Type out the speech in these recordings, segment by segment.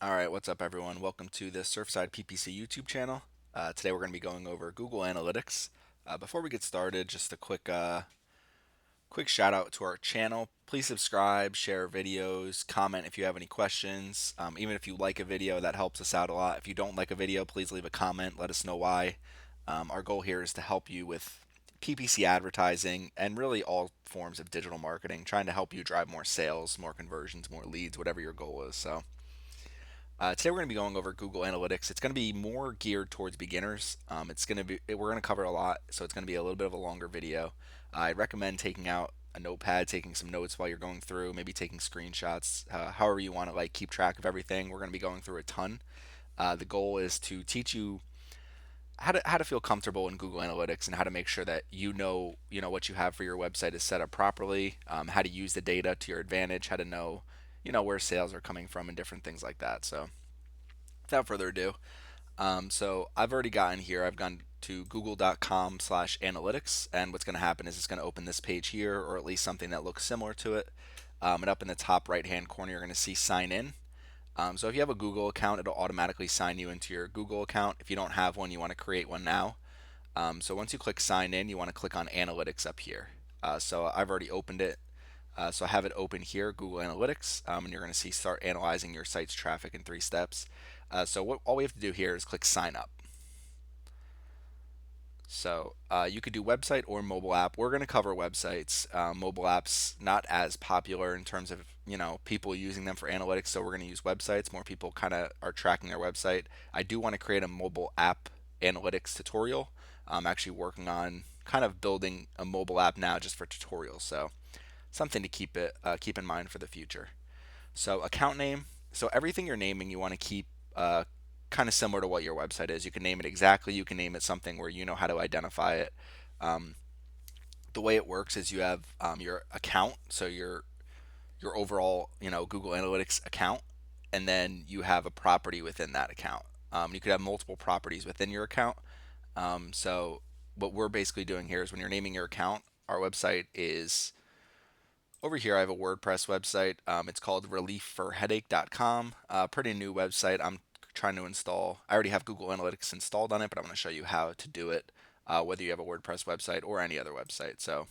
All right, what's up, everyone? Welcome to the Surfside PPC YouTube channel. Today we're going to be going over Google Analytics. Before we get started, just a quick shout out to our channel. Please subscribe, share videos, comment if you have any questions. Even if you like a video, that helps us out a lot. If you don't like a video, please leave a comment. Let us know why. Our goal here is to help you with PPC advertising and really all forms of digital marketing, trying to help you drive more sales, more conversions, more leads, whatever your goal is. Today we're going to be going over Google Analytics. It's going to be more geared towards beginners. We're going to cover a lot, so it's going to be a little bit of a longer video. I'd recommend taking out a notepad, taking some notes while you're going through, maybe taking screenshots, however you want to keep track of everything. We're going to be going through a ton. The goal is to teach you how to feel comfortable in Google Analytics and how to make sure that you know what you have for your website is set up properly, how to use the data to your advantage, how to know where sales are coming from and different things like that. So without further ado, so I've already gotten here. I've gone to google.com/analytics, and what's going to happen is it's going to open this page here, or at least something that looks similar to it. And up in the top right hand corner, you're going to see sign in. So if you have a Google account, it'll automatically sign you into your Google account. If you don't have one, you want to create one now. So once you click sign in, you want to click on analytics up here. So I've already opened it. So I have it open here, Google Analytics, and you're going to see start analyzing your site's traffic in 3 steps. All we have to do here is click sign up. So you could do website or mobile app. We're going to cover websites. Mobile apps not as popular in terms of people using them for analytics. So we're going to use websites. More people kind of are tracking their website. I do want to create a mobile app analytics tutorial. I'm actually working on kind of building a mobile app now just for tutorials. So something to keep in mind for the future. So account name. So everything you're naming, you want to keep kind of similar to what your website is. You can name it exactly. You can name it something where you know how to identify it. Um, the way it works is you have your account, so your overall Google Analytics account, and then you have a property within that account. You could have multiple properties within your account. So what we're basically doing here is when you're naming your account, our website is over here. I have a WordPress website. It's called reliefforheadache.com. Pretty new website. I'm trying to install. I already have Google Analytics installed on it, but I'm going to show you how to do it, whether you have a WordPress website or any other website. So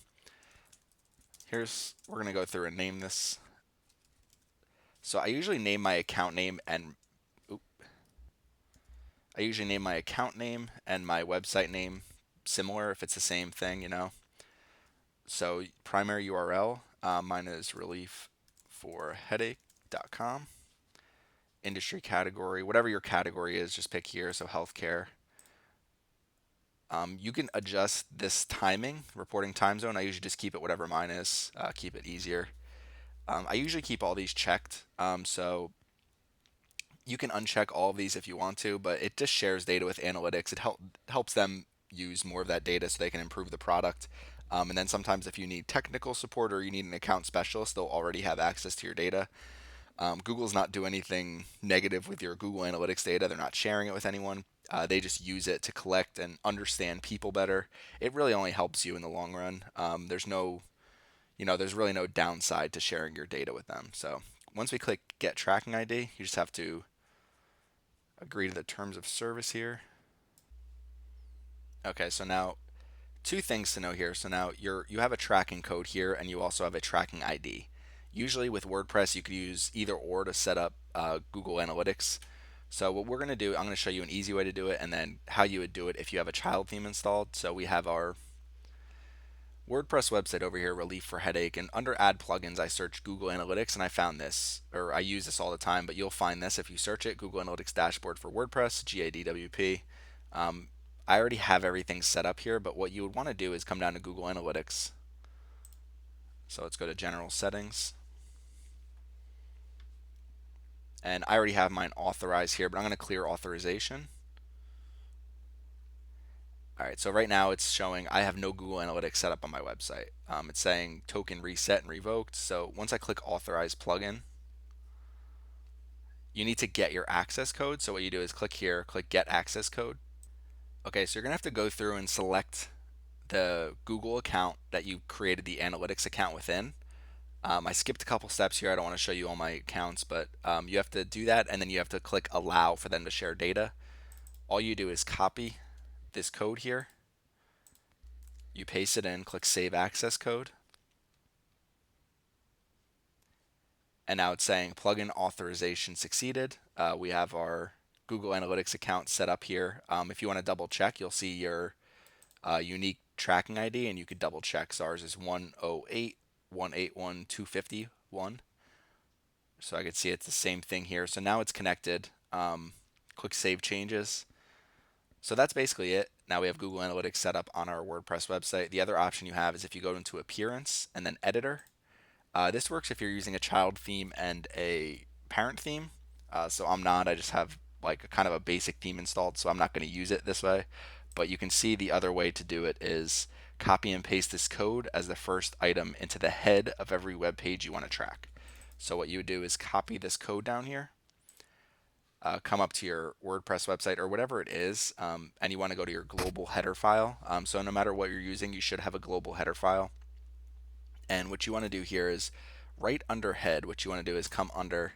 we're going to go through and name this. So I usually name my account name and my website name similar if it's the same thing. So primary URL, mine is reliefforheadache.com. Industry category, whatever your category is, just pick here. So healthcare. You can adjust this timing, reporting time zone. I usually just keep it whatever mine is, keep it easier. I usually keep all these checked. So you can uncheck all of these if you want to, but it just shares data with analytics. It helps them use more of that data so they can improve the product. And then sometimes if you need technical support or you need an account specialist, they'll already have access to your data. Google's not do anything negative with your Google Analytics data. They're not sharing it with anyone. They just use it to collect and understand people better. It really only helps you in the long run. There's really no downside to sharing your data with them. So once we click Get Tracking ID, you just have to agree to the terms of service here. Okay, so now two things to know here. So now you have a tracking code here, and you also have a tracking ID. Usually with WordPress, you could use either or to set up Google Analytics. So what we're going to do, I'm going to show you an easy way to do it and then how you would do it if you have a child theme installed. So we have our WordPress website over here, Relief for Headache, and under Add Plugins, I searched Google Analytics and I found this, or I use this all the time, but you'll find this if you search it, Google Analytics Dashboard for WordPress, GADWP. I already have everything set up here, but what you would want to do is come down to Google Analytics. So let's go to General Settings. And I already have mine authorized here, but I'm going to clear authorization. All right, so right now it's showing I have no Google Analytics set up on my website. It's saying token reset and revoked. So once I click authorize plugin, you need to get your access code. So what you do is click here, click get access code. Okay, so you're going to have to go through and select the Google account that you created the analytics account within. I skipped a couple steps here. I don't want to show you all my accounts, but you have to do that, and then you have to click allow for them to share data. All you do is copy this code here. You paste it in, click save access code. And now it's saying plugin authorization succeeded. We have our Google Analytics account set up here. If you want to double check, you'll see your unique tracking ID, and you could double check. So ours is 108.181.251. So I could see it's the same thing here. So now it's connected. Click Save Changes. So that's basically it. Now we have Google Analytics set up on our WordPress website. The other option you have is if you go into Appearance and then Editor. This works if you're using a child theme and a parent theme. So I'm not. I just have like a kind of a basic theme installed, so I'm not going to use it this way. But you can see the other way to do it is copy and paste this code as the first item into the head of every web page you want to track. So what you would do is copy this code down here, come up to your WordPress website or whatever it is, and you want to go to your global header file. So no matter what you're using, you should have a global header file. And what you want to do here is right under head, what you want to do is come under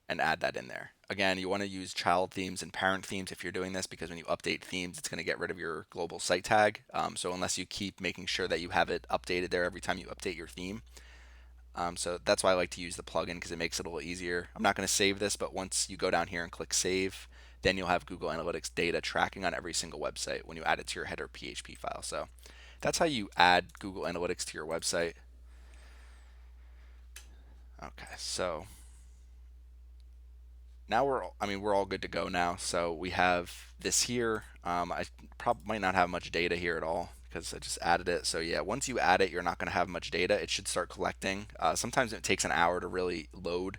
and add that in there. Again, you want to use child themes and parent themes if you're doing this, because when you update themes, it's going to get rid of your global site tag. So unless you keep making sure that you have it updated there every time you update your theme. So that's why I like to use the plugin, because it makes it a little easier. I'm not going to save this, but once you go down here and click save, then you'll have Google Analytics data tracking on every single website when you add it to your header PHP file. So that's how you add Google Analytics to your website. Okay, so now we're all good to go now. So we have this here. I probably might not have much data here at all because I just added it. So yeah, once you add it, you're not going to have much data. It should start collecting. Sometimes it takes an hour to really load,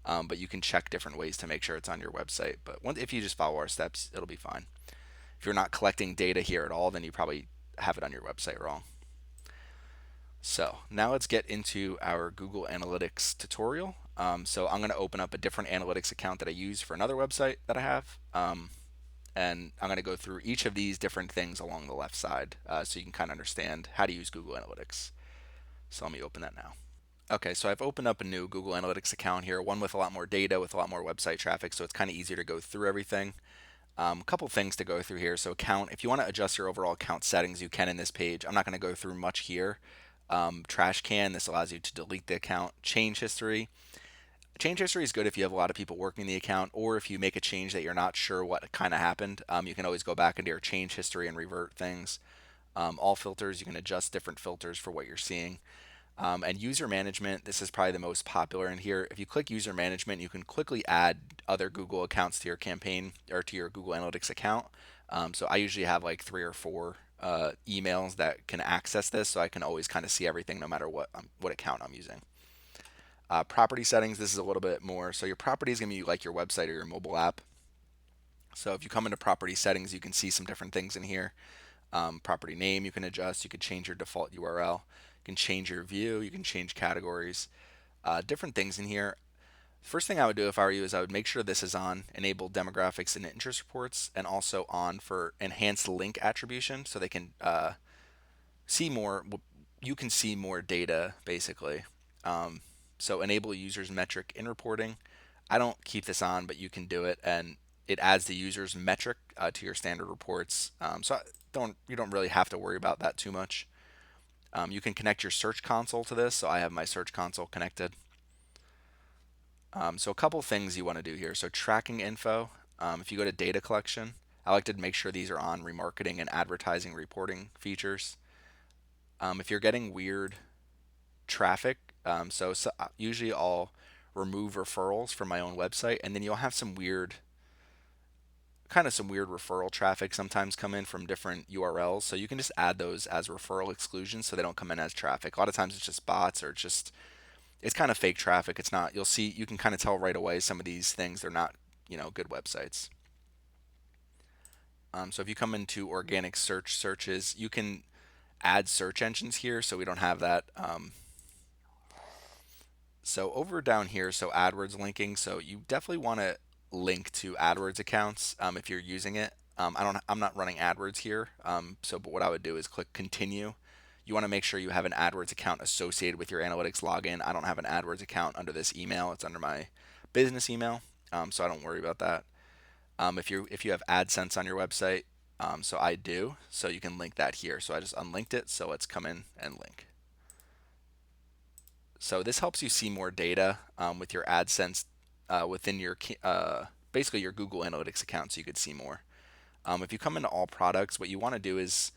but you can check different ways to make sure it's on your website. But if you just follow our steps, it'll be fine. If you're not collecting data here at all, then you probably have it on your website wrong. So now let's get into our Google Analytics tutorial. So I'm going to open up a different analytics account that I use for another website that I have. And I'm going to go through each of these different things along the left side so you can kind of understand how to use Google Analytics. So let me open that now. Okay, so I've opened up a new Google Analytics account here, one with a lot more data, with a lot more website traffic, so it's kind of easier to go through everything. A couple things to go through here. So account, if you want to adjust your overall account settings, you can in this page. I'm not going to go through much here. Trash can, this allows you to delete the account. Change history. Change history is good if you have a lot of people working the account, or if you make a change that you're not sure what kind of happened. You can always go back into your change history and revert things. All filters, you can adjust different filters for what you're seeing. And user management, this is probably the most popular in here. If you click user management, you can quickly add other Google accounts to your campaign or to your Google Analytics account. So I usually have like 3 or 4 emails that can access this, so I can always kind of see everything no matter what account I'm using. Property settings, this is a little bit more. So your property is going to be like your website or your mobile app. So if you come into property settings, you can see some different things in here. Property name you can adjust. You can change your default URL. You can change your view. You can change categories. Different things in here. First thing I would do if I were you is I would make sure this is on, enable demographics and interest reports, and also on for enhanced link attribution, so they can see more. You can see more data basically. So enable users metric in reporting. I don't keep this on, but you can do it, and it adds the user's metric to your standard reports. So you don't really have to worry about that too much. You can connect your search console to this, so I have my search console connected. So a couple things you want to do here. So tracking info. If you go to data collection, I like to make sure these are on remarketing and advertising reporting features. If you're getting weird traffic, usually I'll remove referrals from my own website, and then you'll have some weird referral traffic sometimes come in from different URLs. So you can just add those as referral exclusions so they don't come in as traffic. A lot of times it's just bots, or it's kind of fake traffic. It's not, you can kind of tell right away some of these things, they're not, good websites. So if you come into organic searches, you can add search engines here, so we don't have that. So over down here, so AdWords linking. So you definitely want to link to AdWords accounts if you're using it. I'm not running AdWords here. But what I would do is click continue. you want to make sure you have an AdWords account associated with your analytics login. I don't have an AdWords account under this email. It's under my business email, so I don't worry about that. If you have AdSense on your website, so I do, so you can link that here. So I just unlinked it, so let's come in and link. So this helps you see more data with your AdSense within your basically your Google Analytics account, so you could see more. If you come into all products, what you want to do is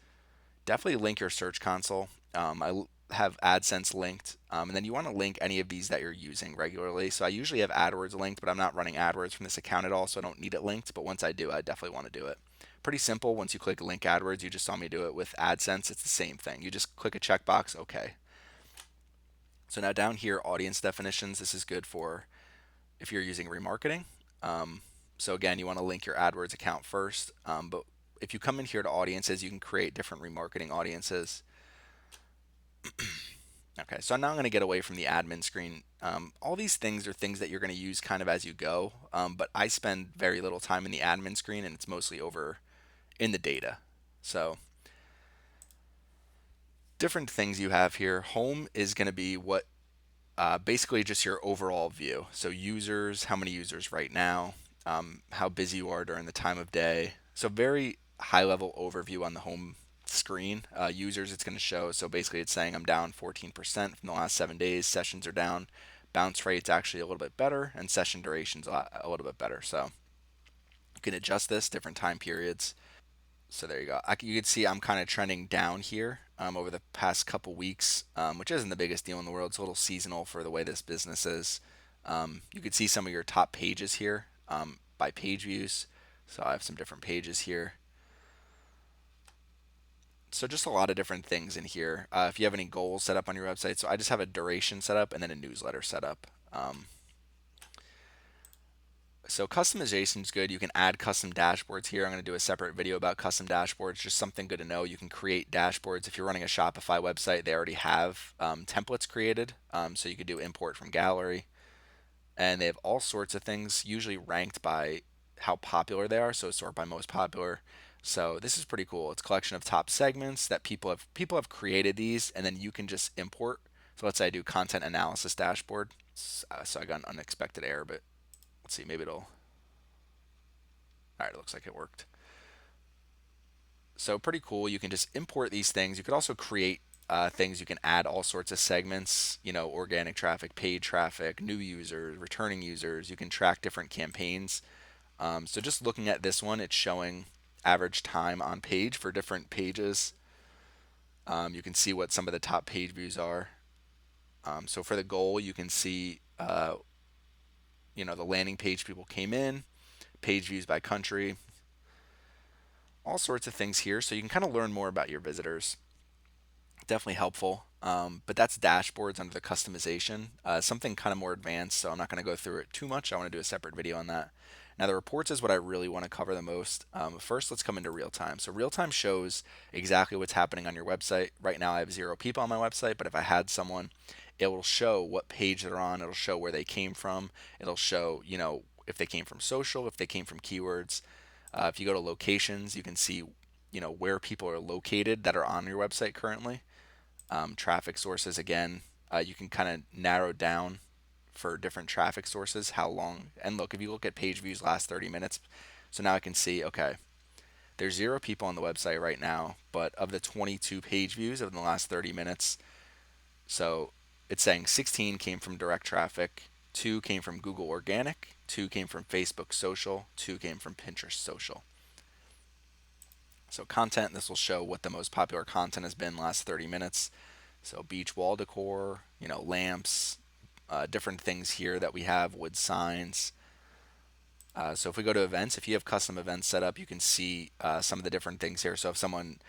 definitely link your Search Console. I have AdSense linked, and then you want to link any of these that you're using regularly. So I usually have AdWords linked, but I'm not running AdWords from this account at all, so I don't need it linked. But once I do, I definitely want to do it. Pretty simple. Once you click link AdWords, you just saw me do it with AdSense. It's the same thing. You just click a checkbox, okay. So now down here, audience definitions. This is good for if you're using remarketing. So again, you want to link your AdWords account first, but if you come in here to audiences, you can create different remarketing audiences. Okay, so now I'm going to get away from the admin screen. All these things are things that you're going to use kind of as you go, but I spend very little time in the admin screen, and it's mostly over in the data. So different things you have here. Home is going to be what basically just your overall view. So users, how many users right now, how busy you are during the time of day. So very high level overview on the home screen. Users, it's going to show. So basically it's saying I'm down 14% from the last 7 days. Sessions are down. Bounce rate's actually a little bit better, and session duration's a little bit better. So you can adjust this different time periods. So there you go. You can see I'm kind of trending down here over the past couple weeks, which isn't the biggest deal in the world. It's a little seasonal for the way this business is. You can see some of your top pages here by page views. So I have some different pages here. So just a lot of different things in here. If you have any goals set up on your website, so I just have a duration set up and then a newsletter set up. So customization is good. You can add custom dashboards here. I'm going to do a separate video about custom dashboards, just something good to know. You can create dashboards. If you're running a Shopify website, they already have templates created. So you could do import from gallery. And they have all sorts of things, usually ranked by how popular they are. So sort by most popular. So this is pretty cool. It's a collection of top segments that people have created these, and then you can just import. So let's say I do content analysis dashboard. So I got an unexpected error, but let's see, maybe it'll. All right, it looks like it worked. So pretty cool. You can just import these things. You could also create things. You can add all sorts of segments, organic traffic, paid traffic, new users, returning users. You can track different campaigns. So just looking at this one, it's showing average time on page for different pages. You can see what some of the top page views are. So for the goal, you can see the landing page people came in, page views by country, all sorts of things here. So you can kind of learn more about your visitors. Definitely helpful. But that's dashboards under the customization. Something kind of more advanced, so I'm not going to go through it too much. I want to do a separate video on that. Now the reports is what I really want to cover the most. First, let's come into real time. So real time shows exactly what's happening on your website. Right now I have 0 people on my website, but if I had someone, it will show what page they're on. It'll show where they came from. It'll show, if they came from social, if they came from keywords. If you go to locations, you can see, where people are located that are on your website currently. Traffic sources, again, you can kind of narrow down for different traffic sources how long. And look, if you look at page views last 30 minutes, so now I can see, okay, there's 0 people on the website right now, but of the 22 page views of the last 30 minutes, so it's saying 16 came from direct traffic, 2 came from Google organic, 2 came from Facebook social, 2 came from Pinterest social. So content, this will show what the most popular content has been last 30 minutes. So beach wall decor, lamps, different things here that we have, wood signs. So if we go to events, if you have custom events set up, you can see some of the different things here. So if someone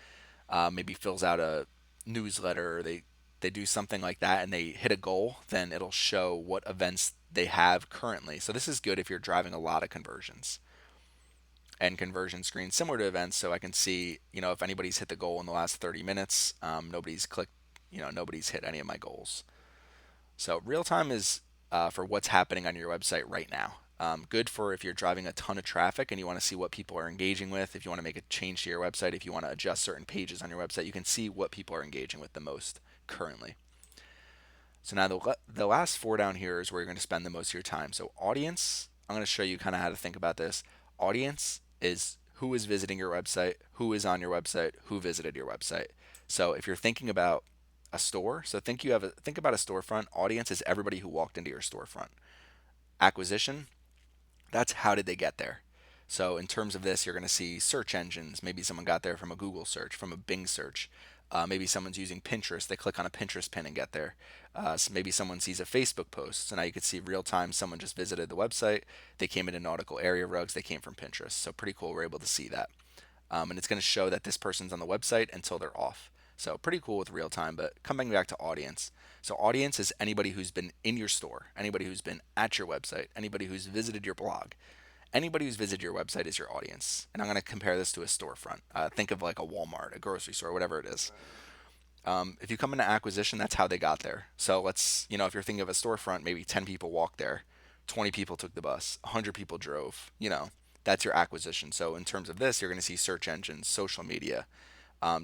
maybe fills out a newsletter, they do something like that and they hit a goal, then it'll show what events they have currently. So this is good if you're driving a lot of conversions. And conversion screen similar to events, so I can see, if anybody's hit the goal in the last 30 minutes, nobody's clicked, nobody's hit any of my goals. So real time is for what's happening on your website right now. Good for if you're driving a ton of traffic and you want to see what people are engaging with. If you want to make a change to your website, if you want to adjust certain pages on your website, you can see what people are engaging with the most currently. So now the last four down here is where you're going to spend the most of your time. So audience, I'm going to show you kind of how to think about this. Audience is who is visiting your website, who is on your website, who visited your website. So if you're thinking about a store, so think about a storefront. Audience is everybody who walked into your storefront. Acquisition, that's how did they get there. So in terms of this, you're going to see search engines. Maybe someone got there from a Google search, from a Bing search. Maybe someone's using Pinterest. They click on a Pinterest pin and get there. So maybe someone sees a Facebook post. So now you can see real time someone just visited the website. They came into nautical area rugs. They came from Pinterest. So pretty cool. We're able to see that. And it's going to show that this person's on the website until they're off. So pretty cool with real time. But coming back to audience. So audience is anybody who's been in your store, anybody who's been at your website, anybody who's visited your blog. Anybody who's visited your website is your audience. And I'm going to compare this to a storefront. Think of like a Walmart, a grocery store, whatever it is. If you come into acquisition, that's how they got there. So if you're thinking of a storefront, maybe 10 people walked there, 20 people took the bus, 100 people drove, that's your acquisition. So in terms of this, you're going to see search engines, social media,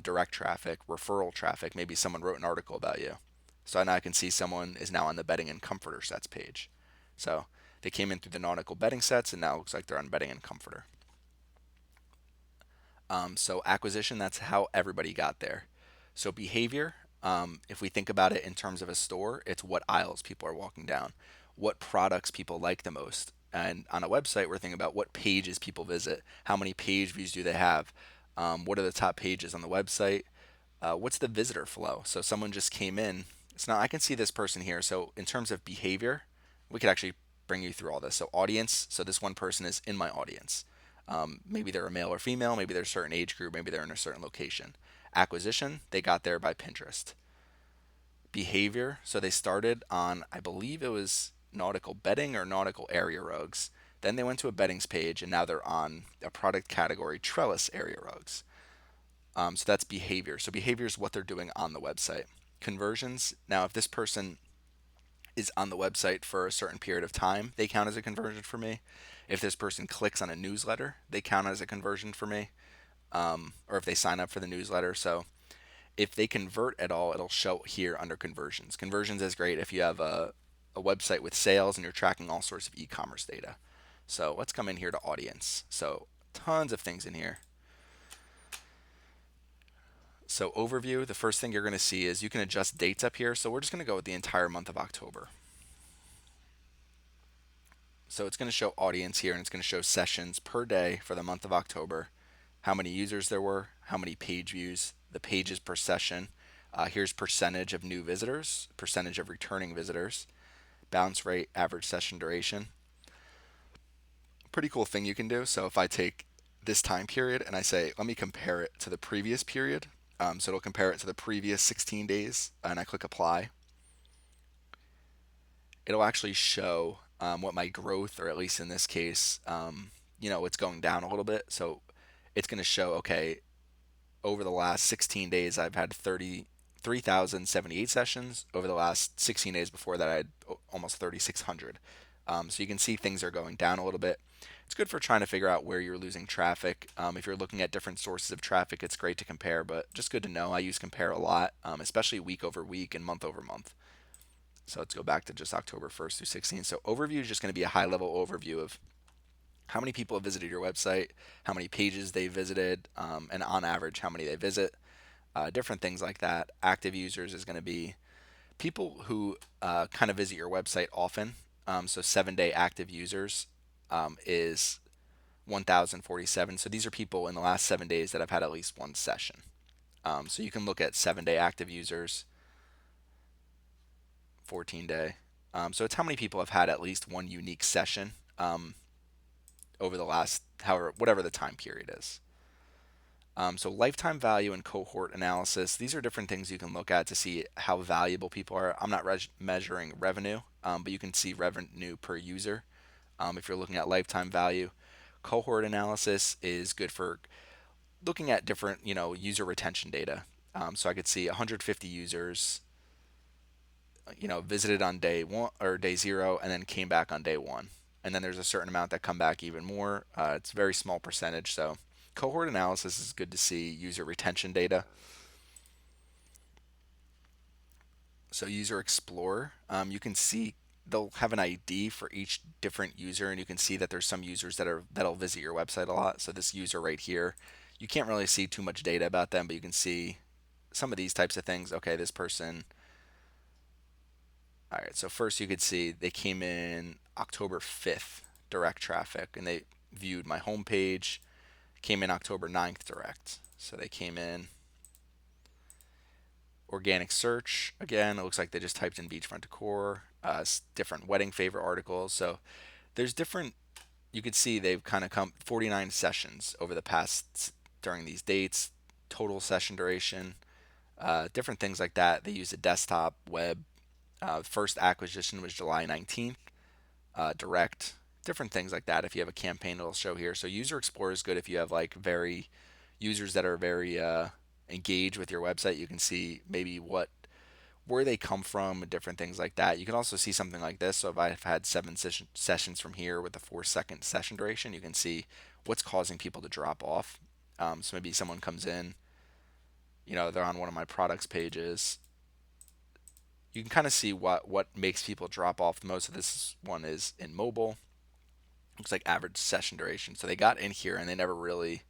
direct traffic, referral traffic. Maybe someone wrote an article about you. So now I can see someone is now on the bedding and comforter sets page. So they came in through the nautical bedding sets, and now it looks like they're on bedding and comforter. So acquisition, that's how everybody got there. So behavior, if we think about it in terms of a store, it's what aisles people are walking down, what products people like the most. And on a website, we're thinking about what pages people visit, how many page views do they have, what are the top pages on the website, what's the visitor flow. So someone just came in. It's not. I can see this person here. So in terms of behavior, we could actually bring you through all this. So audience. So this one person is in my audience. Maybe they're a male or female. Maybe they're a certain age group. Maybe they're in a certain location. Acquisition, they got there by Pinterest. Behavior, so they started on, I believe it was nautical bedding or nautical area rugs. Then they went to a beddings page, and now they're on a product category, trellis area rugs. So that's behavior. So behavior is what they're doing on the website. Conversions, now if this person is on the website for a certain period of time, they count as a conversion for me. If this person clicks on a newsletter, they count as a conversion for me. Or if they sign up for the newsletter. So if they convert at all, it'll show here under conversions. Conversions is great if you have a website with sales and you're tracking all sorts of e-commerce data. So let's come in here to audience. So tons of things in here. So overview, the first thing you're going to see is you can adjust dates up here. So we're just going to go with the entire month of October. So it's going to show audience here, and it's going to show sessions per day for the month of October, how many users there were, how many page views, the pages per session. Here's percentage of new visitors, percentage of returning visitors, bounce rate, average session duration. Pretty cool thing you can do. So if I take this time period and I say, let me compare it to the previous period. So it'll compare it to the previous 16 days, and I click apply. It'll actually show what my growth, or at least in this case, it's going down a little bit. So it's going to show, okay, over the last 16 days, I've had 3,078 sessions. Over the last 16 days before that, I had almost 3,600. So you can see things are going down a little bit. It's good for trying to figure out where you're losing traffic. If you're looking at different sources of traffic, it's great to compare, but just good to know. I use compare a lot, especially week over week and month over month. So let's go back to just October 1st through 16th. So overview is just going to be a high level overview of how many people have visited your website, how many pages they visited, and on average, how many they visit. Different things like that. Active users is going to be people who kind of visit your website often. So 7-day active users is 1,047. So these are people in the last 7 days that have had at least one session. So you can look at 7-day active users, 14-day. So it's how many people have had at least one unique session over the last, whatever the time period is. So lifetime value and cohort analysis, these are different things you can look at to see how valuable people are. I'm not measuring revenue, but you can see revenue per user if you're looking at lifetime value. Cohort analysis is good for looking at different, user retention data. So I could see 150 users, visited on day 1 or day 0, and then came back on day 1. and then there's a certain amount that come back even more. It's a very small percentage. So cohort analysis is good to see. User retention data. So User Explorer, you can see they'll have an ID for each different user, and you can see that there's some users that'll visit your website a lot. So this user right here, you can't really see too much data about them, but you can see some of these types of things. Okay, this person. All right, so first you could see they came in October 5th, direct traffic, and they viewed my homepage. Came in October 9th direct. So they came in organic search. Again, it looks like they just typed in beachfront decor, different wedding favor articles. So there's different, you could see they've kind of come 49 sessions over the past during these dates, total session duration, different things like that. They use a desktop, web. First acquisition was July 19th, direct, different things like that. If you have a campaign, it'll show here. So User Explorer is good if you have like very users that are very engaged with your website. You can see maybe where they come from and different things like that. You can also see something like this. So if I've had 7 sessions from here with a 4-second session duration, you can see what's causing people to drop off. So maybe someone comes in, they're on one of my products pages. You can kind of see what makes people drop off the most. So this one is in mobile. Looks like average session duration. So they got in here and they never really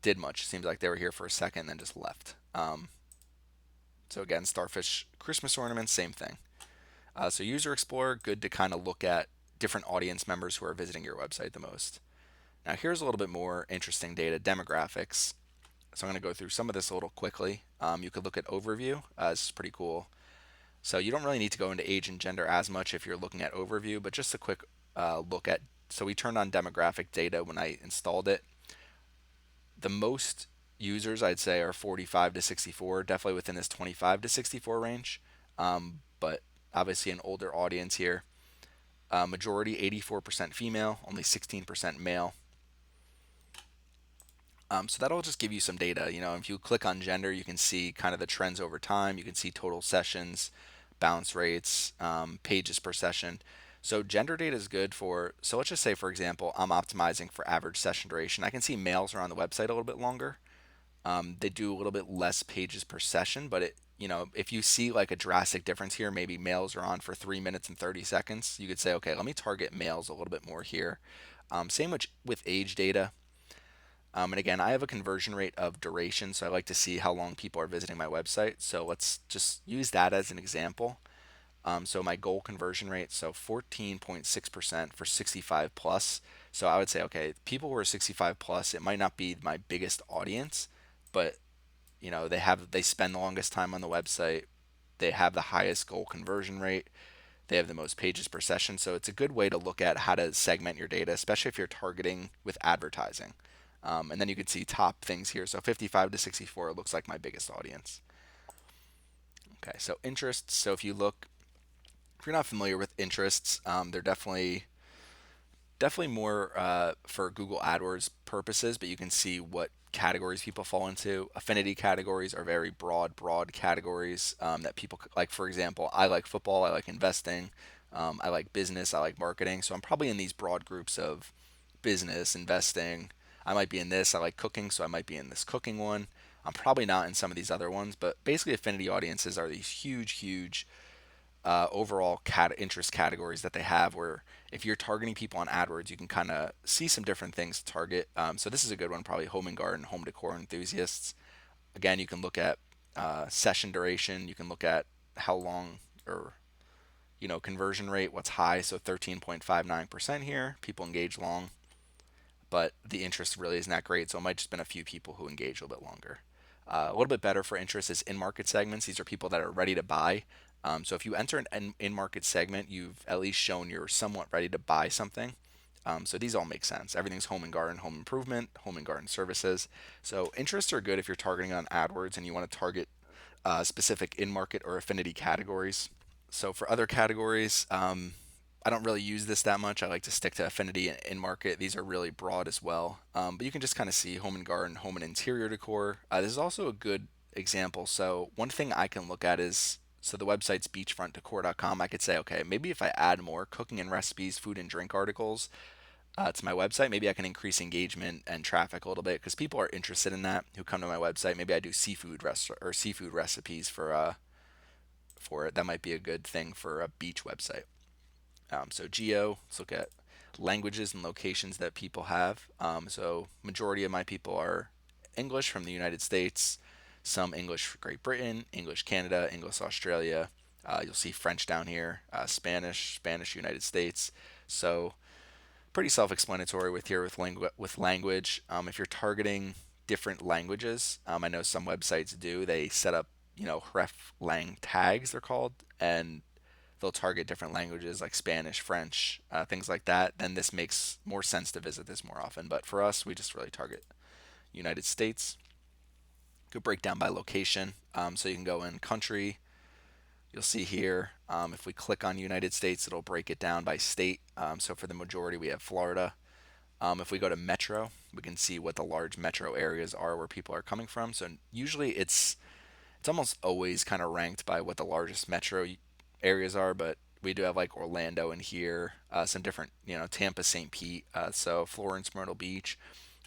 did much. It seems like they were here for a second and then just left. So again, starfish Christmas ornaments, same thing. So User Explorer, good to kind of look at different audience members who are visiting your website the most. Now here's a little bit more interesting data, demographics. So I'm going to go through some of this a little quickly. You could look at overview. This is pretty cool. So you don't really need to go into age and gender as much if you're looking at overview, but just a quick look at, so we turned on demographic data when I installed it. The most users I'd say are 45 to 64, definitely within this 25 to 64 range, but obviously an older audience here. Majority 84% female, only 16% male. So that'll just give you some data. If you click on gender, you can see kind of the trends over time. You can see total sessions, bounce rates, pages per session. So gender data is good for, so let's just say, for example, I'm optimizing for average session duration. I can see males are on the website a little bit longer. They do a little bit less pages per session, but if you see like a drastic difference here, maybe males are on for 3 minutes and 30 seconds, you could say, okay, let me target males a little bit more here. Same with age data. And again, I have a conversion rate of duration, so I like to see how long people are visiting my website. So let's just use that as an example. So my goal conversion rate, so 14.6% for 65 plus. So I would say, okay, people who are 65 plus, it might not be my biggest audience, but they spend the longest time on the website. They have the highest goal conversion rate. They have the most pages per session. So it's a good way to look at how to segment your data, especially if you're targeting with advertising. And then you can see top things here. So 55 to 64 looks like my biggest audience. Okay, so interests. So if you're not familiar with interests, they're definitely more for Google AdWords purposes, but you can see what categories people fall into. Affinity categories are very broad categories that people like. For example, I like football, I like investing, I like business, I like marketing. So I'm probably in these broad groups of business, investing. I might be in this. I like cooking, so I might be in this cooking one. I'm probably not in some of these other ones, but basically affinity audiences are these huge overall interest categories that they have, where if you're targeting people on AdWords, you can kind of see some different things to target. So this is a good one, probably home and garden, home decor enthusiasts. Again, you can look at session duration. You can look at how long, or conversion rate, what's high. So 13.59% here. People engage long, but the interest really isn't that great. So it might just been a few people who engage a little bit longer. A little bit better for interest is in-market segments. These are people that are ready to buy. So if you enter an in-market segment, you've at least shown you're somewhat ready to buy something. So these all make sense. Everything's home and garden, home improvement, home and garden services. So interests are good if you're targeting on AdWords and you want to target specific in-market or affinity categories. So for other categories, I don't really use this that much. I like to stick to affinity and in-market. These are really broad as well. But you can just kind of see home and garden, home and interior decor. This is also a good example. So one thing I can look at is, So the website's beachfrontdecor.com. I could say, okay, maybe if I add more cooking and recipes, food and drink articles to my website, maybe I can increase engagement and traffic a little bit because people are interested in that who come to my website. Maybe I do seafood recipes for it. That might be a good thing for a beach website. So geo, let's look at languages and locations that people have. So majority of my people are English from the United States, some English for Great Britain, English Canada, English Australia. You'll see French down here, Spanish United States. So pretty self-explanatory with language. If you're targeting different languages, I know some websites do. They set up ref lang tags they're called, and they'll target different languages like Spanish, French, things like that. Then this makes more sense to visit this more often. But for us, we just really target United States. Could break down by location, so you can go in country. You'll see here, if we click on United States, it'll break it down by state. So for the majority, we have Florida. If we go to metro, we can see what the large metro areas are where people are coming from. So usually it's almost always kind of ranked by what the largest metro areas are, but we do have like Orlando in here, some different, Tampa, St. Pete, so Florence, Myrtle Beach.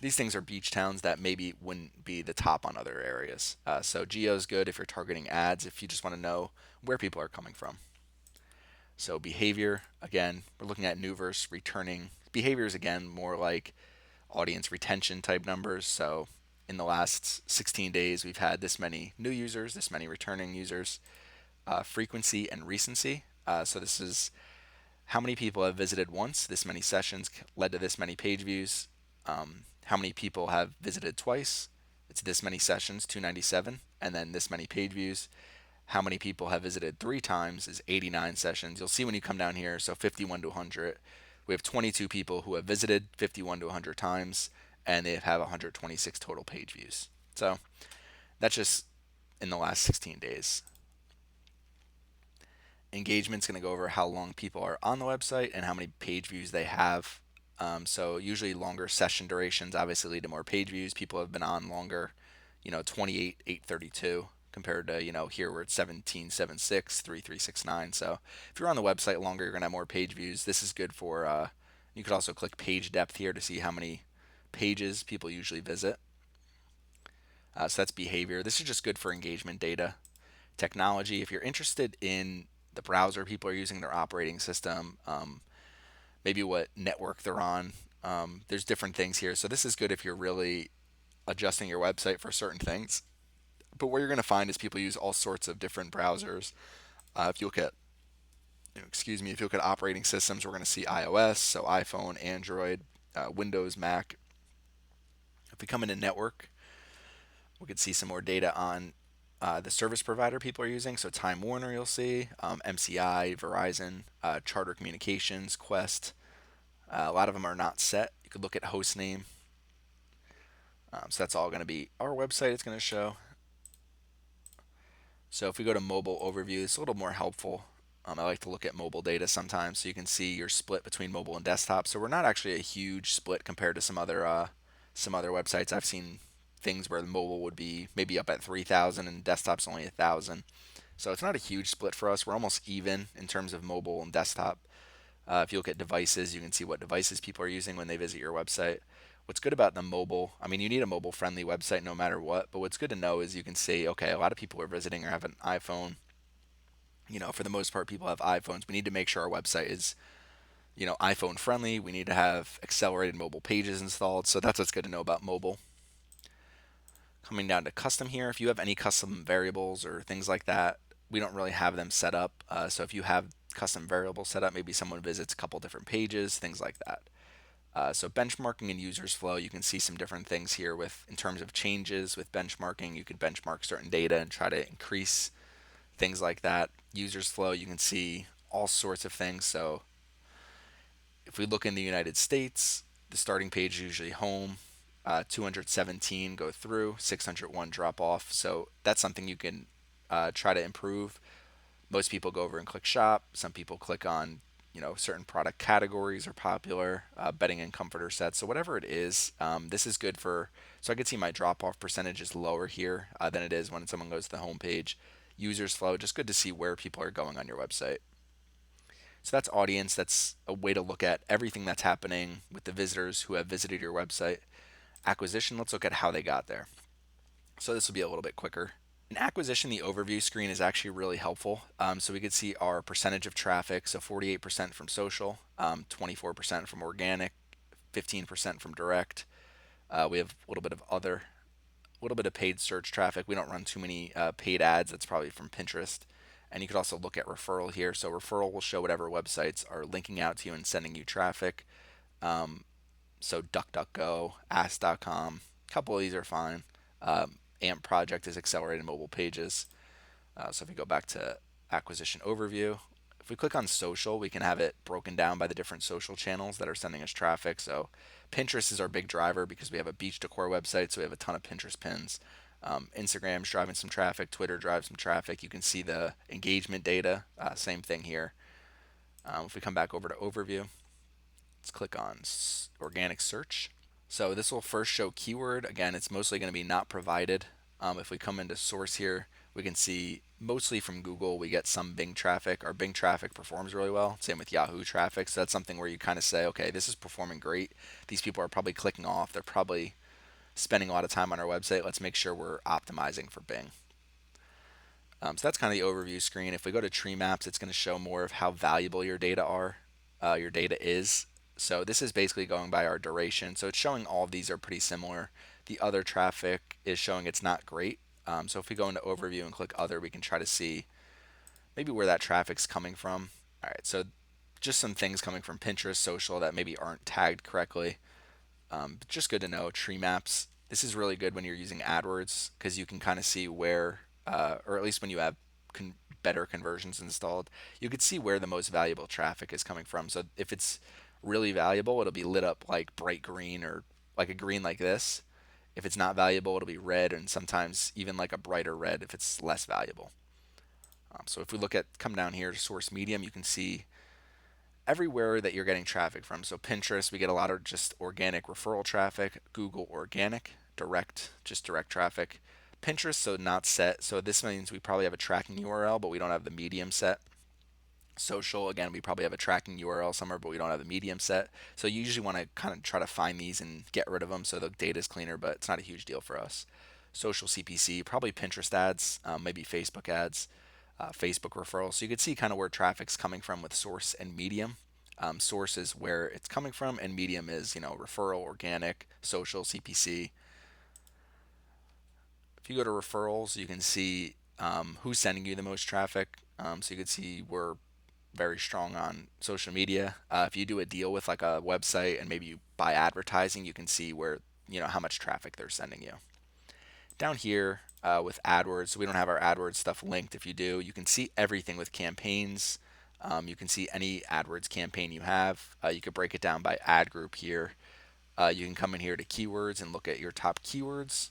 These things are beach towns that maybe wouldn't be the top on other areas. So geo is good if you're targeting ads, if you just want to know where people are coming from. So behavior, again, we're looking at new versus returning. Behaviors, again, more like audience retention type numbers. So in the last 16 days, we've had this many new users, this many returning users. Frequency and recency. So this is how many people have visited once, this many sessions led to this many page views. How many people have visited twice, it's this many sessions, 297, and then this many page views. How many people have visited 3 times is 89 sessions. You'll see when you come down here, so 51 to 100. We have 22 people who have visited 51 to 100 times, and they have 126 total page views. So that's just in the last 16 days. Engagement's going to go over how long people are on the website and how many page views they have. So usually longer session durations obviously lead to more page views. People have been on longer, 28, 832 compared to, here we're at 1776, 3369. So if you're on the website longer, you're going to have more page views. This is good for, you could also click page depth here to see how many pages people usually visit. So that's behavior. This is just good for engagement data. Technology, if you're interested in the browser people are using, their operating system, maybe what network they're on. There's different things here. So this is good if you're really adjusting your website for certain things. But what you're going to find is people use all sorts of different browsers. If you look at, if you look at operating systems, we're going to see iOS, so iPhone, Android, Windows, Mac. If we come into network, we could see some more data on the service provider people are using. So Time Warner, you'll see, MCI, Verizon, Charter Communications, Quest. A lot of them are not set. You could look at host name. So that's all going to be our website. It's going to show. So if we go to mobile overview, it's a little more helpful. I like to look at mobile data sometimes, so you can see your split between mobile and desktop. So we're not actually a huge split compared to some other websites. I've seen things where the mobile would be maybe up at 3,000 and desktop's only 1,000. So it's not a huge split for us. We're almost even in terms of mobile and desktop. If you look at devices, you can see what devices people are using when they visit your website. What's good about the mobile, you need a mobile friendly website no matter what, but what's good to know is you can see, okay, a lot of people are visiting or have an iPhone. For the most part, people have iPhones. We need to make sure our website is, iPhone friendly. We need to have accelerated mobile pages installed. So that's what's good to know about mobile. Coming down to custom here, if you have any custom variables or things like that, we don't really have them set up. So if you have custom variables set up, maybe someone visits a couple different pages, things like that. So benchmarking and users flow, you can see some different things here in terms of changes with benchmarking. You could benchmark certain data and try to increase things like that. Users flow, you can see all sorts of things. So if we look in the United States, the starting page is usually home. 217 go through, 601 drop off. So that's something you can try to improve. Most people go over and click shop. Some people click on, certain product categories are popular, bedding and comforter sets. So whatever it is, this is good for. So I can see my drop off percentage is lower here than it is when someone goes to the home page. users flow, just good to see where people are going on your website. So that's audience. That's a way to look at everything that's happening with the visitors who have visited your website. Acquisition, let's look at how they got there. So this will be a little bit quicker. In acquisition, the overview screen is actually really helpful. So we could see our percentage of traffic. So 48% from social, 24% from organic, 15% from direct. We have a little bit of other, a little bit of paid search traffic. We don't run too many paid ads. That's probably from Pinterest. And you could also look at referral here. So referral will show whatever websites are linking out to you and sending you traffic. So DuckDuckGo, Ask.com, a couple of these are fine. AMP Project is accelerated mobile pages. So if we go back to acquisition overview, if we click on social, we can have it broken down by the different social channels that are sending us traffic. So Pinterest is our big driver because we have a beach decor website, so we have a ton of Pinterest pins. Instagram's driving some traffic, Twitter drives some traffic. You can see the engagement data, same thing here. If we come back over to overview, let's click on organic search. So this will first show keyword. Again, it's mostly going to be not provided. If we come into source here, we can see mostly from Google, we get some Bing traffic. Our Bing traffic performs really well. Same with Yahoo traffic. So that's something where you kind of say, okay, this is performing great. These people are probably clicking off. They're probably spending a lot of time on our website. Let's make sure we're optimizing for Bing. So that's kind of the overview screen. If we go to tree maps, it's going to show more of how valuable your data is. So this is basically going by our duration. So it's showing all of these are pretty similar. The other traffic is showing it's not great. So if we go into overview and click other, we can try to see maybe where that traffic's coming from. All right, so just some things coming from Pinterest, social that maybe aren't tagged correctly. But just good to know. Tree maps. This is really good when you're using AdWords because you can kind of see where, or at least when you have better conversions installed, you could see where the most valuable traffic is coming from. So if it's really valuable, it'll be lit up like bright green or like a green like this. If it's not valuable, it'll be red and sometimes even like a brighter red if it's less valuable. So if we look at, come down here to source medium, you can see everywhere that you're getting traffic from. So Pinterest, we get a lot of just organic referral traffic. Google, organic, direct, just direct traffic. Pinterest, so not set. So this means we probably have a tracking URL, but we don't have the medium set. Social, again, we probably have a tracking URL somewhere, but we don't have the medium set. So you usually want to kind of try to find these and get rid of them so the data is cleaner, but it's not a huge deal for us. Social CPC, probably Pinterest ads, maybe Facebook ads, Facebook referrals. So you can see kind of where traffic's coming from with source and medium. Source is where it's coming from, and medium is, referral, organic, social, CPC. If you go to referrals, you can see who's sending you the most traffic. So you can see we're very strong on social media. If you do a deal with like a website and maybe you buy advertising, you can see where, how much traffic they're sending you. Down here with AdWords, so we don't have our AdWords stuff linked. If you do, you can see everything with campaigns. You can see any AdWords campaign you have. You could break it down by ad group here. You can come in here to keywords and look at your top keywords.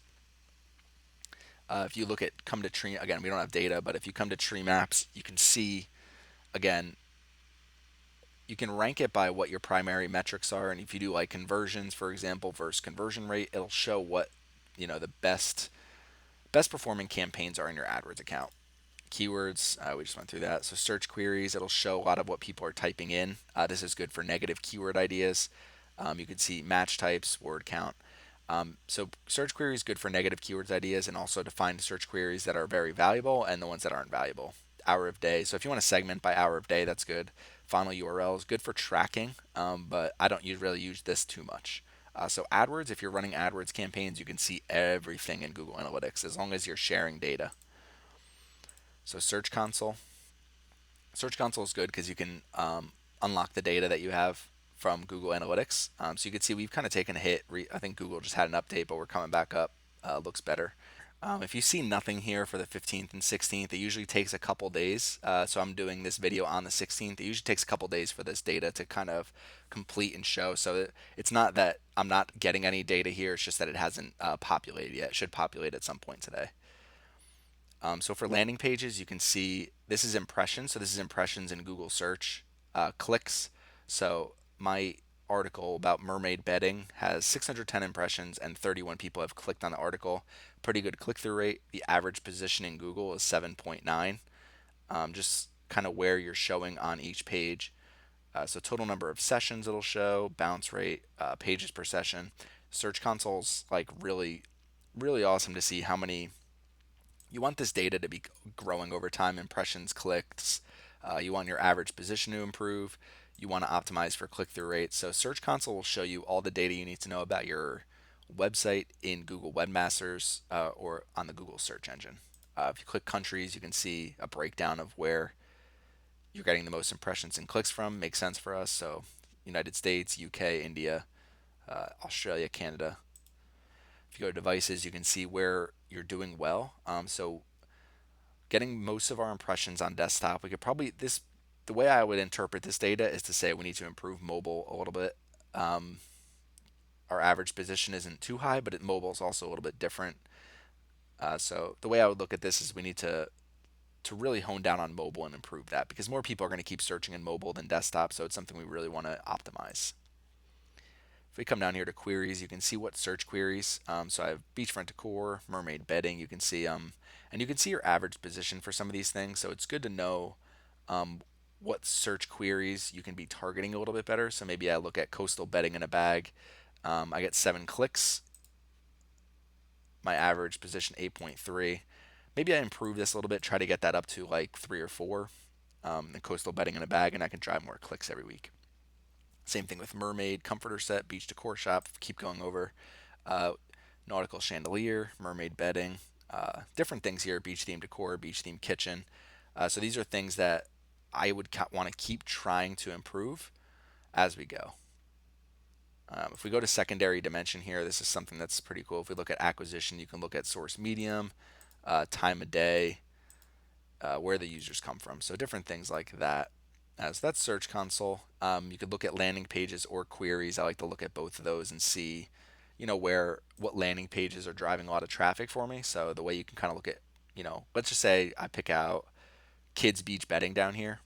If you come to tree, again, we don't have data, but if you come to tree maps, you can see, again, you can rank it by what your primary metrics are. And if you do like conversions, for example, versus conversion rate, it'll show what, the best performing campaigns are in your AdWords account. Keywords, we just went through that. So search queries, it'll show a lot of what people are typing in. This is good for negative keyword ideas. You can see match types, word count. So search queries good for negative keywords ideas and also to find search queries that are very valuable and the ones that aren't valuable. Hour of day. So if you want to segment by hour of day, that's good. Final URL is good for tracking, but I don't really use this too much. So AdWords, if you're running AdWords campaigns, you can see everything in Google Analytics as long as you're sharing data. So Search Console. Search Console is good because you can unlock the data that you have from Google Analytics. So you can see we've kind of taken a hit. I think Google just had an update, but we're coming back up. Looks better. If you see nothing here for the 15th and 16th, it usually takes a couple days. So I'm doing this video on the 16th. It usually takes a couple days for this data to kind of complete and show. So it's not that I'm not getting any data here. It's just that it hasn't populated yet. It should populate at some point today. So for landing pages, you can see this is impressions. So this is impressions in Google search. Clicks. So my article about mermaid bedding has 610 impressions and 31 people have clicked on the article. Pretty good click-through rate. The average position in Google is 7.9. Just kind of where you're showing on each page. So total number of sessions it'll show, bounce rate, pages per session. Search Console's like really awesome to see how many. You want this data to be growing over time, impressions, clicks. You want your average position to improve. You want to optimize for click-through rate. So Search Console will show you all the data you need to know about your website in Google Webmasters or on the Google search engine. If you click countries, you can see a breakdown of where you're getting the most impressions and clicks from. Makes sense for us. So United States, UK, India, Australia, Canada. If you go to devices, you can see where you're doing well. So getting most of our impressions on desktop, we could probably this the way I would interpret this data is to say we need to improve mobile a little bit. Um, our average position isn't too high, but mobile is also a little bit different. So the way I would look at this is we need to really hone down on mobile and improve that because more people are going to keep searching in mobile than desktop, so it's something we really want to optimize. If we come down here to queries, you can see what search queries. So I have beachfront decor, mermaid bedding. You can see and you can see your average position for some of these things. So it's good to know um, what search queries you can be targeting a little bit better. So maybe I look at coastal bedding in a bag. I get 7 clicks. My average position 8.3. Maybe I improve this a little bit, try to get that up to like 3 or 4. The coastal bedding in a bag, and I can drive more clicks every week. Same thing with mermaid, comforter set, beach decor shop. Keep going over. Uh, Nautical chandelier, mermaid bedding, different things here. Beach theme decor, beach theme kitchen. So these are things that I would want to keep trying to improve as we go. If we go to secondary dimension here, this is something that's pretty cool. If we look at acquisition, you can look at source medium, time of day, where the users come from. So different things like that. So that's Search Console. You could look at landing pages or queries. I like to look at both of those and see, what landing pages are driving a lot of traffic for me. So the way you can kind of look at, let's just say I pick out kids beach bedding down here.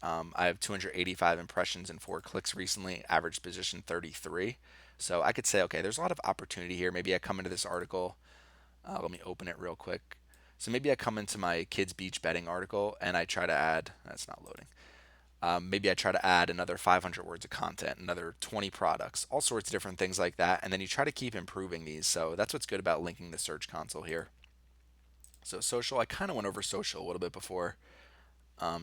I have 285 impressions and 4 clicks recently. Average position 33. So I could say, okay, there's a lot of opportunity here. Maybe I come into this article. Let me open it real quick. So maybe I come into my kids beach bedding article and I try to add. That's not loading. Maybe I try to add another 500 words of content, another 20 products, all sorts of different things like that. And then you try to keep improving these. So that's what's good about linking the Search Console here. So social, I kind of went over social a little bit before.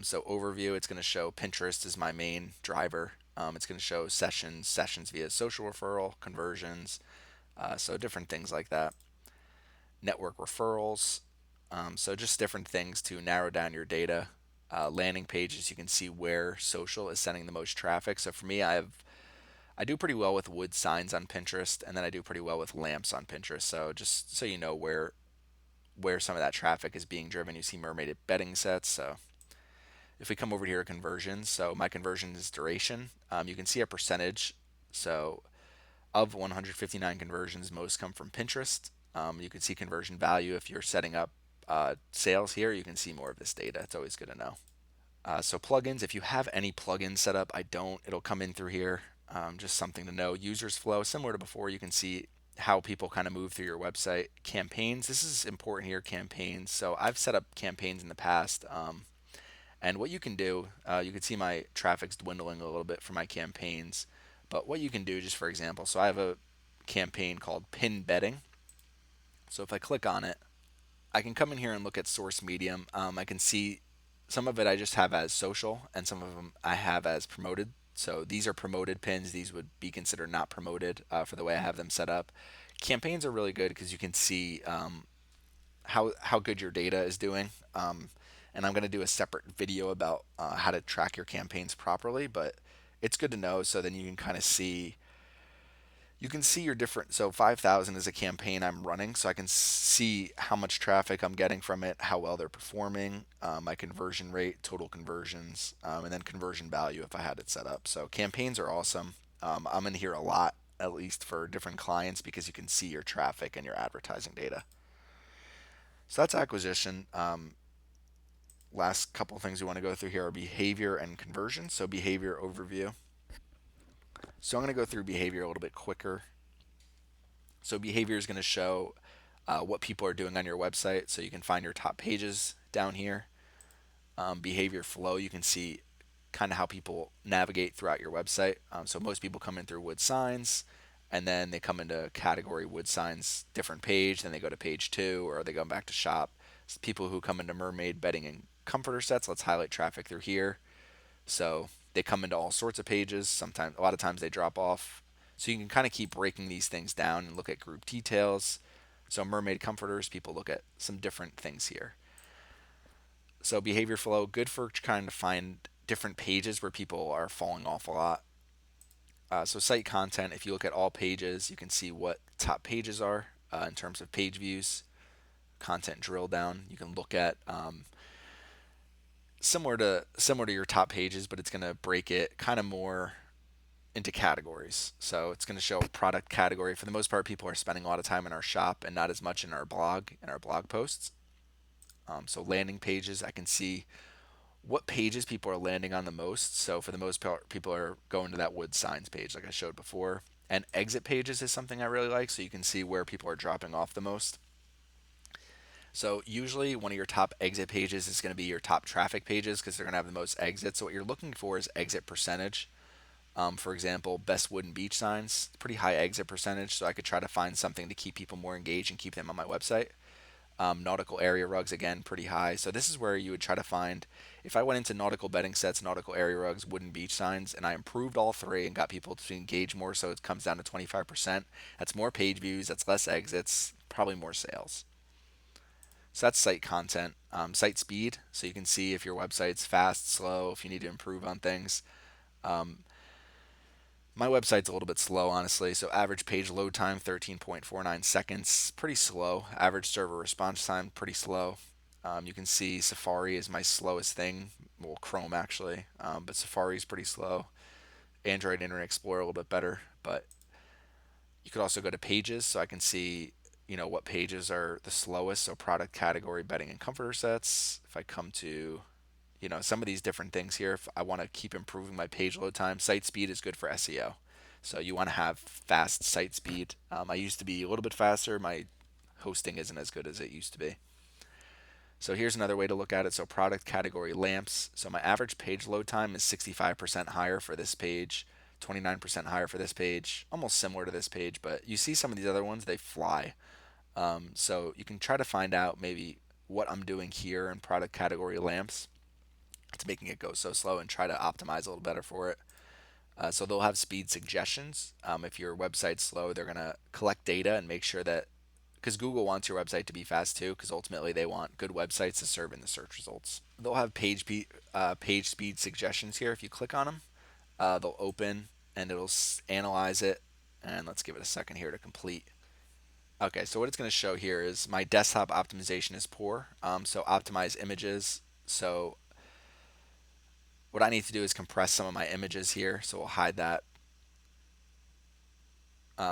So overview, it's going to show Pinterest is my main driver. It's going to show sessions via social referral, conversions, so different things like that. Network referrals, so just different things to narrow down your data. Landing pages, you can see where social is sending the most traffic. So for me, I do pretty well with wood signs on Pinterest, and then I do pretty well with lamps on Pinterest. So just so you know where some of that traffic is being driven, you see mermaid bedding sets. So if we come over here to conversions, so my conversion is duration. You can see a percentage. So of 159 conversions, most come from Pinterest. You can see conversion value if you're setting up sales here. You can see more of this data. It's always good to know. So plugins, if you have any plugins set up, I don't. It'll come in through here. Just something to know. Users flow, similar to before, you can see how people kind of move through your website. Campaigns, this is important here. Campaigns. So I've set up campaigns in the past. And what you can do, you can see my traffic's dwindling a little bit for my campaigns. But what you can do, just for example, so I have a campaign called Pin Betting. So if I click on it, I can come in here and look at source medium. I can see some of it I just have as social, and some of them I have as promoted. So these are promoted pins. These would be considered not promoted for the way I have them set up. Campaigns are really good because you can see how good your data is doing. And I'm going to do a separate video about how to track your campaigns properly, but it's good to know so then you can kind of see your different. So 5,000 is a campaign I'm running, so I can see how much traffic I'm getting from it, how well they're performing, my conversion rate, total conversions, and then conversion value if I had it set up. So campaigns are awesome. I'm in here a lot, at least for different clients, because you can see your traffic and your advertising data. So that's acquisition. Last couple of things we want to go through here are behavior and conversion. So behavior overview. So I'm going to go through behavior a little bit quicker. So behavior is going to show what people are doing on your website. So you can find your top pages down here. Behavior flow, you can see kind of how people navigate throughout your website. So most people come in through wood signs, and then they come into category wood signs, different page, then they go to page 2, or they go back to shop. So people who come into mermaid bedding and comforter sets, let's highlight traffic through here. So they come into all sorts of pages. Sometimes, a lot of times they drop off. So you can kind of keep breaking these things down and look at group details. So mermaid comforters, people look at some different things here. So behavior flow, good for trying to find different pages where people are falling off a lot. So site content, if you look at all pages, you can see what top pages are in terms of page views. Content drill down, you can look at similar to your top pages, but it's going to break it kind of more into categories. So it's going to show product category. For the most part, people are spending a lot of time in our shop and not as much in our blog posts. So landing pages, I can see what pages people are landing on the most. So for the most part, people are going to that wood signs page like I showed before. And exit pages is something I really like, so you can see where people are dropping off the most. So usually one of your top exit pages is going to be your top traffic pages because they're going to have the most exits. So what you're looking for is exit percentage. For example, best wooden beach signs, pretty high exit percentage, so I could try to find something to keep people more engaged and keep them on my website. Nautical area rugs, again, pretty high. So this is where you would try to find, if I went into nautical bedding sets, nautical area rugs, wooden beach signs, and I improved all three and got people to engage more, so it comes down to 25%. That's more page views, that's less exits, probably more sales. So that's site content. Site speed, so you can see if your website's fast, slow, if you need to improve on things. My website's a little bit slow, honestly. So average page load time, 13.49 seconds. Pretty slow. Average server response time, pretty slow. You can see Safari is my slowest thing. Well, Chrome actually, but Safari is pretty slow. Android Internet Explorer a little bit better, but you could also go to pages, so I can see what pages are the slowest. So product category, bedding and comforter sets. If I come to some of these different things here, if I want to keep improving my page load time, site speed is good for SEO. So you want to have fast site speed. I used to be a little bit faster. My hosting isn't as good as it used to be. So here's another way to look at it. So product category lamps. So my average page load time is 65% higher for this page, 29% higher for this page, almost similar to this page, but you see some of these other ones, they fly. So you can try to find out maybe what I'm doing here in product category lamps. It's making it go so slow, and try to optimize a little better for it. So they'll have speed suggestions. If your website's slow, they're going to collect data and make sure that, because Google wants your website to be fast too, because ultimately they want good websites to serve in the search results. They'll have page speed suggestions here. If you click on them, they'll open and it'll analyze it. And let's give it a second here to complete. Okay, so what it's going to show here is my desktop optimization is poor. So optimize images. So what I need to do is compress some of my images here, so we'll hide that.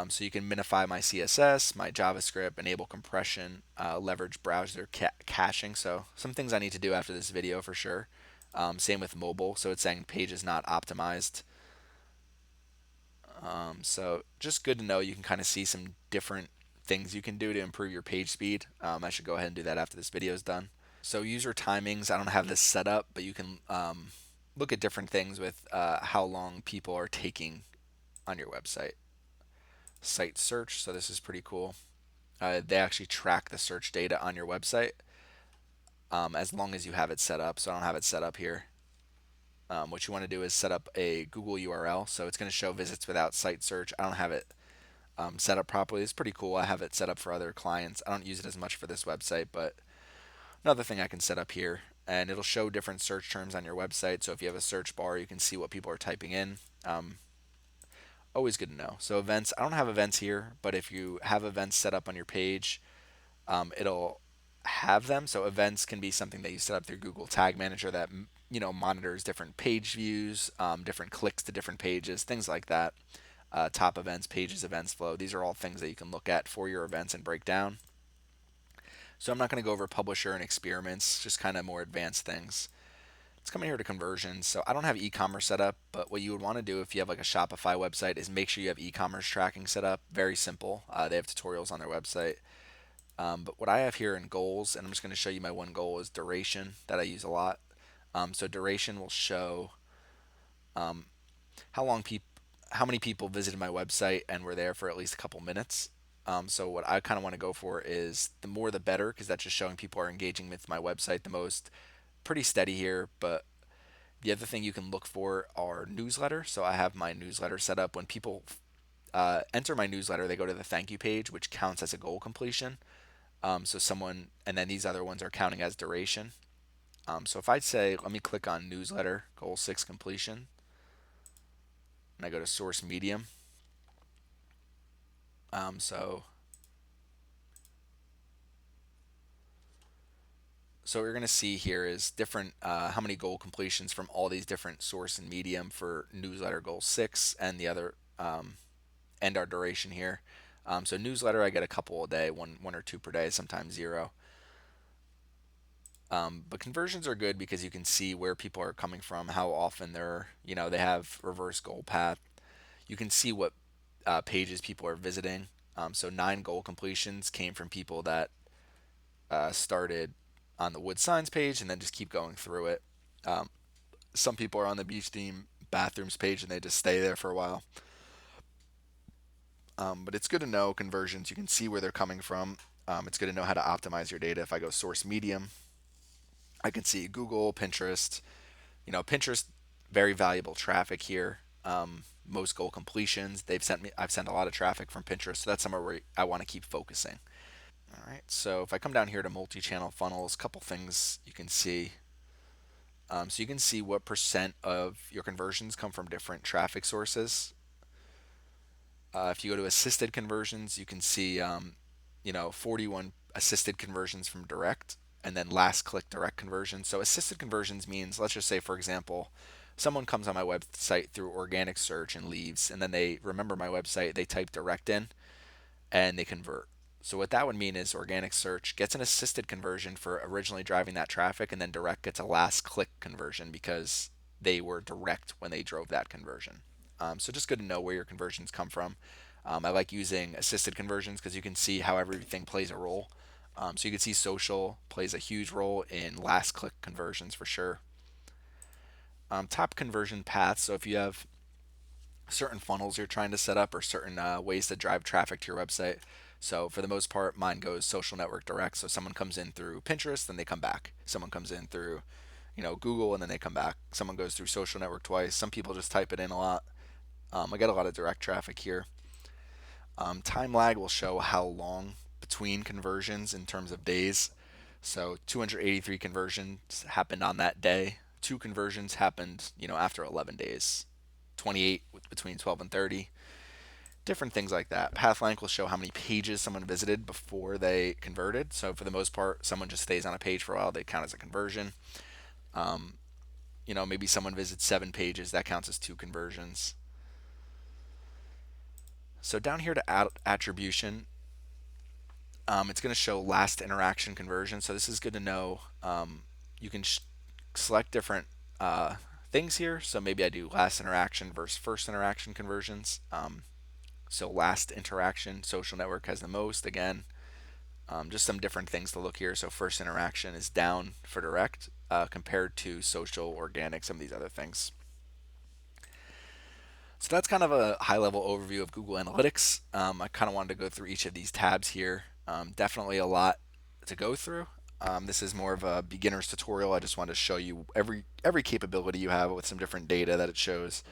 So you can minify my CSS, my JavaScript, enable compression, leverage browser caching. So some things I need to do after this video for sure. Same with mobile. So it's saying page is not optimized. So just good to know. You can kind of see some different things you can do to improve your page speed. I should go ahead and do that after this video is done. So user timings, I don't have this set up, but you can look at different things with how long people are taking on your website. Site search, so this is pretty cool. They actually track the search data on your website as long as you have it set up. So I don't have it set up here. What you want to do is set up a Google URL, so it's going to show visits without site search. I don't have it set up properly. It's pretty cool. I have it set up for other clients. I don't use it as much for this website, but another thing I can set up here, and it'll show different search terms on your website. So if you have a search bar, you can see what people are typing in. Always good to know. So events, I don't have events here, but if you have events set up on your page, it'll have them. So events can be something that you set up through Google Tag Manager that monitors different page views, different clicks to different pages, things like that. Top events, pages, events flow. These are all things that you can look at for your events and break down. So I'm not going to go over publisher and experiments, just kind of more advanced things. Let's come in here to conversions. So I don't have e-commerce set up, but what you would want to do if you have like a Shopify website is make sure you have e-commerce tracking set up. Very simple. They have tutorials on their website. But what I have here in goals, and I'm just going to show you my one goal, is duration that I use a lot. So duration will show how long people, how many people visited my website and were there for at least a couple minutes. So what I kind of want to go for is the more the better, because that's just showing people are engaging with my website the most. Pretty steady here, but the other thing you can look for are newsletter. So I have my newsletter set up. When people enter my newsletter, they go to the thank you page, which counts as a goal completion. So someone, and then these other ones are counting as duration. So if I say, let me click on newsletter, goal 6 completion, and I go to source medium. So what you're going to see here is different, how many goal completions from all these different source and medium for newsletter goal 6 and the other, and our duration here. So newsletter, I get a couple a day, one or two per day, sometimes zero. But conversions are good because you can see where people are coming from, how often they have reverse goal path. You can see what pages people are visiting. So 9 goal completions came from people that started on the wood signs page and then just keep going through it. Some people are on the beach theme bathrooms page and they just stay there for a while. But it's good to know conversions. You can see where they're coming from. It's good to know how to optimize your data. If I go source medium, I can see Google, Pinterest. Pinterest, very valuable traffic here. Most goal completions. I've sent a lot of traffic from Pinterest, so that's somewhere where I want to keep focusing. All right. So if I come down here to multi-channel funnels, a couple things you can see. So you can see what percent of your conversions come from different traffic sources. If you go to assisted conversions, you can see 41 assisted conversions from direct, and then last click direct conversions. So assisted conversions means, let's just say, for example, someone comes on my website through organic search and leaves, and then they remember my website, they type direct in, and they convert. So what that would mean is organic search gets an assisted conversion for originally driving that traffic, and then direct gets a last click conversion because they were direct when they drove that conversion. So just good to know where your conversions come from. I like using assisted conversions because you can see how everything plays a role. So you can see social plays a huge role in last click conversions for sure. Top conversion paths. So if you have certain funnels you're trying to set up or certain ways to drive traffic to your website. So for the most part, mine goes social network direct. So someone comes in through Pinterest, then they come back. Someone comes in through, Google, and then they come back. Someone goes through social network twice. Some people just type it in a lot. I get a lot of direct traffic here. Time lag will show how long between conversions in terms of days. So 283 conversions happened on that day. 2 conversions happened, after 11 days. 28 between 12 and 30. Different things like that. Path length will show how many pages someone visited before they converted. So for the most part, someone just stays on a page for a while, they count as a conversion. Maybe someone visits 7 pages, that counts as 2 conversions. So down here to attribution, it's going to show last interaction conversion. So this is good to know. You can select different things here. So maybe I do last interaction versus first interaction conversions. So last interaction, social network has the most. Again, just some different things to look here. So first interaction is down for direct compared to social, organic, some of these other things. So that's kind of a high level overview of Google Analytics. I kind of wanted to go through each of these tabs here. Definitely a lot to go through. This is more of a beginner's tutorial. I just wanted to show you every capability you have with some different data that it shows.